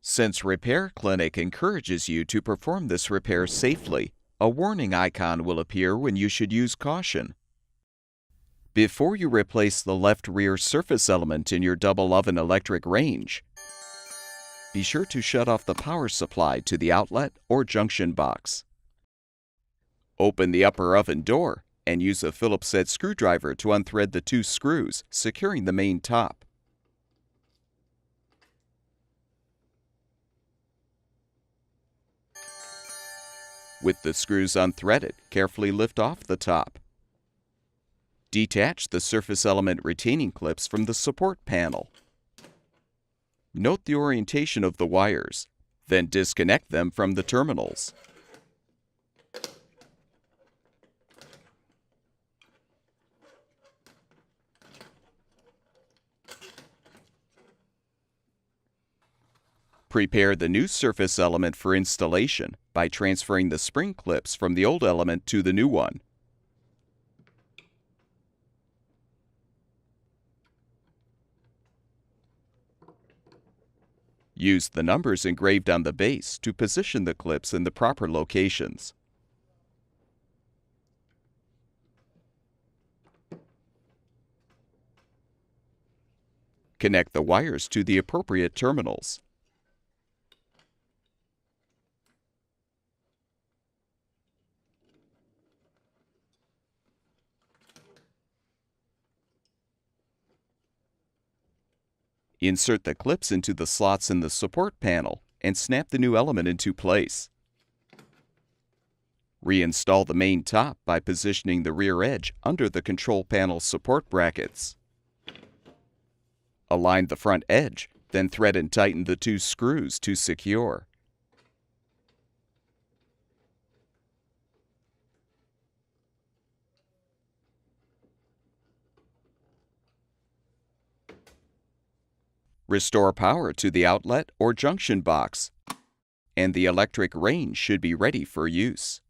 Since Repair Clinic encourages you to perform this repair safely, a warning icon will appear when you should use caution. Before you replace the left rear surface element in your double oven electric range, be sure to shut off the power supply to the outlet or junction box. Open the upper oven door and use a Phillips head screwdriver to unthread the 2 screws securing the main top. With the screws unthreaded, carefully lift off the top. Detach the surface element retaining clips from the support panel. Note the orientation of the wires, then disconnect them from the terminals. Prepare the new surface element for installation by transferring the spring clips from the old element to the new one. Use the numbers engraved on the base to position the clips in the proper locations. Connect the wires to the appropriate terminals. Insert the clips into the slots in the support panel and snap the new element into place. Reinstall the main top by positioning the rear edge under the control panel support brackets. Align the front edge, then thread and tighten the 2 screws to secure. Restore power to the outlet or junction box, and the electric range should be ready for use.